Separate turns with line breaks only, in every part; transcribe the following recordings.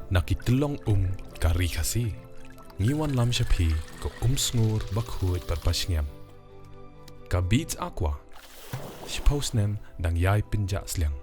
Nakitulong ka Ri Khasi. Ngiwan lam shapi ko sngur bakhuit parpashngam. Ka beats aqua. Shposnem dang yai pinja slyang.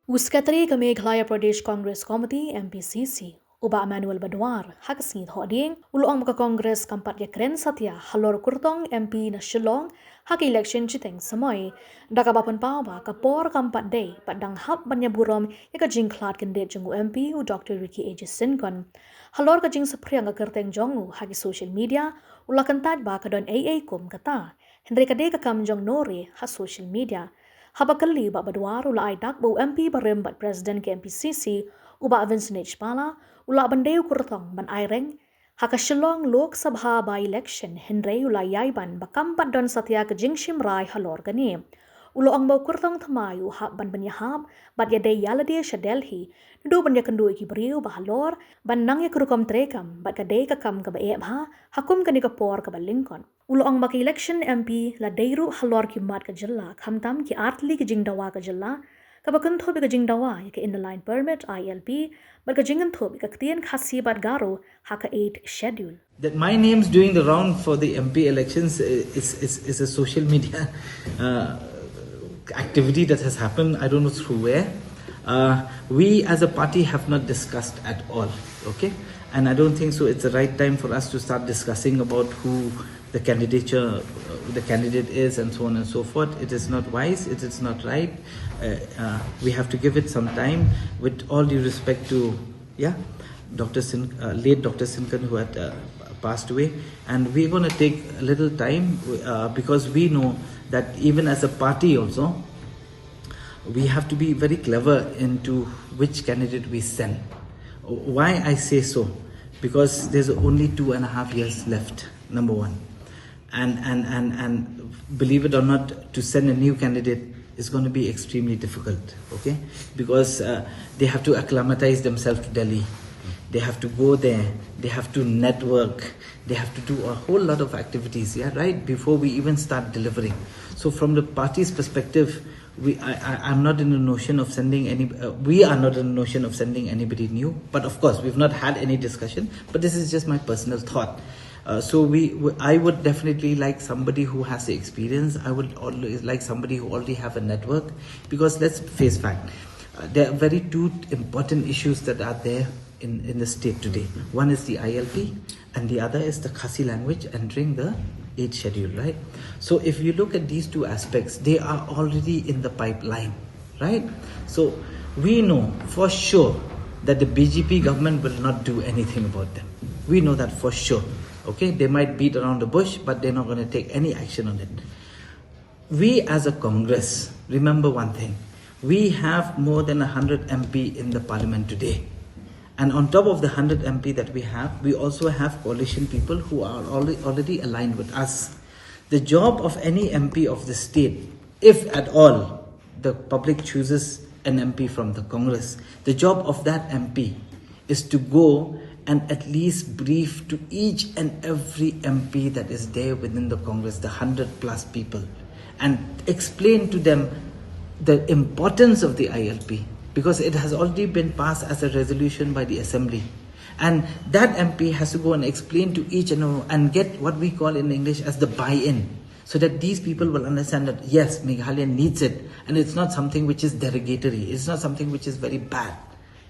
Uskatri ka Meghalaya Pradesh Congress Committee MPCC uba Manuel Badwar hakasngit hoding uloang maka Congress kampat ya kren satya halor kurtong MP na Shillong hak election chiteng samoy dakabapan pawa ka por kampat day padang hap banya Burom ya ka jingklat kandet jungu MP u Dr. Ri Khasi Jaintia halor ka jing sapriang ka kerteng jongu haki social media ulakan tad ba ka don AA kum kata Henry ka day ka kam jong nori ha social media Habakali ba Badwar ula ay bo MP barem bat President ke MPCC uba Vincent Pala ula bandeu kurtong ban aireng haka Shillong Lok Sabha by election Henry ula yaiban bakampat don satya ke jingshim rai halor gani ulo ang mau kurtong thamayu hab ban banyahab bat yade yalade sha Delhi do banya kandu ki briu ba halor ban nang ya kurukam trekam bat ka day ka kam ka ba ebha hakum ka ni ka por ka ba Lincoln ulo ang maka election MP la deiru halor ki mat ka jylla khamtam ki artli ki jingdawa ka jylla ka bakun thobi ka jingdawa ya ka in the line permit ILP bat ka jingan thobi ka ktien khasi bat garo haka 8 schedule
that my name's doing the round for the MP elections is a social media activity that has happened. I don't know through where. We as a party have not discussed at all, okay? And I don't think so it's the right time for us to start discussing about who the candidate is and so on and so forth. It is not wise, it is not right. We have to give it some time with all due respect to, late Dr. Sinkan who had passed away. And we're going to take a little time because we know that even as a party also, we have to be very clever into which candidate we send. Why I say so? Because there's only 2.5 years left, number one. And believe it or not, to send a new candidate is going to be extremely difficult, okay? Because they have to acclimatize themselves to Delhi. They have to go there, they have to network, they have to do a whole lot of activities, right? Before we even start delivering. So from the party's perspective, I'm not in the notion of sending we are not in the notion of sending anybody new. But of course, we've not had any discussion, but this is just my personal thought. I would definitely like somebody who has the experience. I would always like somebody who already have a network, because let's face fact, there are very two important issues that are there in the state today. One is the ILP and the other is the Khasi language entering the 8th schedule, right? So if you look at these two aspects, they are already in the pipeline, right? So we know for sure that the BJP government will not do anything about them. We know that for sure, okay? They might beat around the bush, but they're not going to take any action on it. We as a Congress, remember one thing, we have more than 100 MP in the parliament today. And on top of the 100 MP that we have, we also have coalition people who are already aligned with us. The job of any MP of the state, if at all the public chooses an MP from the Congress, the job of that MP is to go and at least brief to each and every MP that is there within the Congress, the 100 plus people, and explain to them the importance of the ILP. Because it has already been passed as a resolution by the Assembly. And that MP has to go and explain to each and get what we call in English as the buy-in. So that these people will understand that yes, Meghalaya needs it. And it's not something which is derogatory. It's not something which is very bad.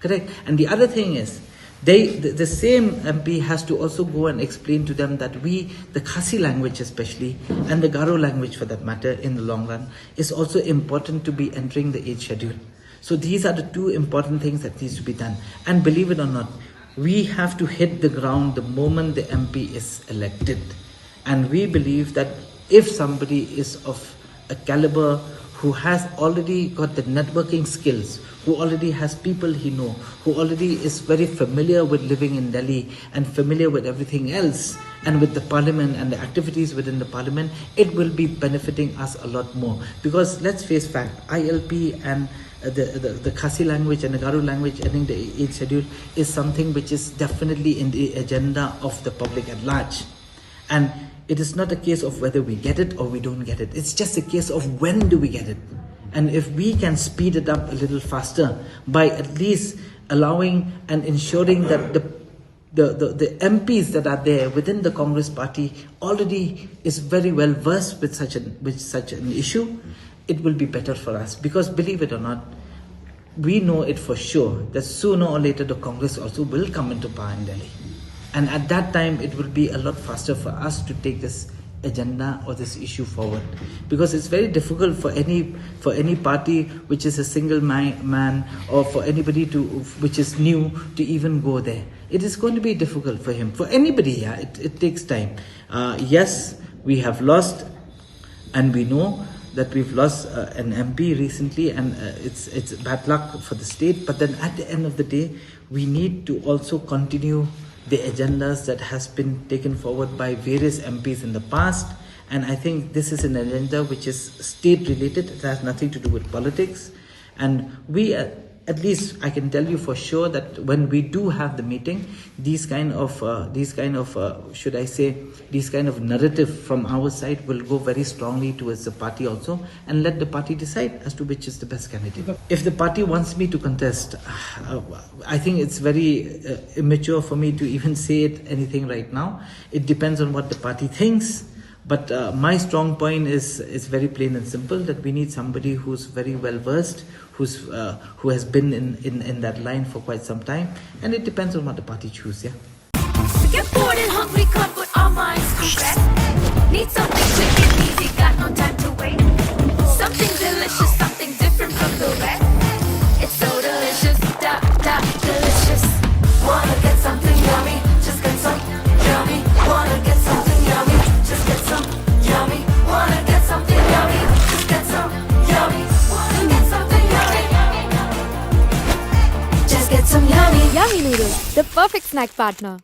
Correct? And the other thing is, the same MP has to also go and explain to them that the Khasi language especially, and the Garo language for that matter in the long run, is also important to be entering the 8th schedule. So these are the two important things that needs to be done. And believe it or not, we have to hit the ground the moment the MP is elected. And we believe that if somebody is of a caliber who has already got the networking skills, who already has people he knows, who already is very familiar with living in Delhi and familiar with everything else, and with the parliament and the activities within the parliament, it will be benefiting us a lot more. Because let's face fact, ILP and the Khasi language and the Garo language ending the 8th schedule is something which is definitely in the agenda of the public at large. And it is not a case of whether we get it or we don't get it. It's just a case of when do we get it. And if we can speed it up a little faster by at least allowing and ensuring that the MPs that are there within the Congress party already is very well versed with such an issue, it will be better for us. Because believe it or not, we know it for sure that sooner or later the Congress also will come into power in Delhi. And at that time, it will be a lot faster for us to take this agenda or this issue forward, because it's very difficult for any party which is a single man or for anybody which is new to even go there. It is going to be difficult for him, for anybody. Yeah, it takes time. Yes, we have lost, and we know that we've lost an MP recently, and it's bad luck for the state. But then at the end of the day, we need to also continue the agendas that has been taken forward by various MPs in the past. And I think this is an agenda which is state related. It has nothing to do with politics. And we, at least I can tell you for sure that when we do have the meeting, these kind of narrative from our side will go very strongly towards the party also, and let the party decide as to which is the best candidate. If the party wants me to contest, I think it's very immature for me to even say anything right now. It depends on what the party thinks. But my strong point is very plain and simple, that we need somebody who's very well versed, who has been in that line for quite some time, and it depends on what the party chooses. Yeah.
We get bored and hungry, can't put our minds to rest. Need something quick and easy, got no time to wait. Something delicious, something different from the rest. It's so delicious, delicious. Wanna get something yummy, just get some yummy. Wanna get something yummy, just get some yummy. Wanna get something yummy, just get some yummy. Wanna get something yummy, just get some yummy.
Yummy noodles, the perfect snack partner.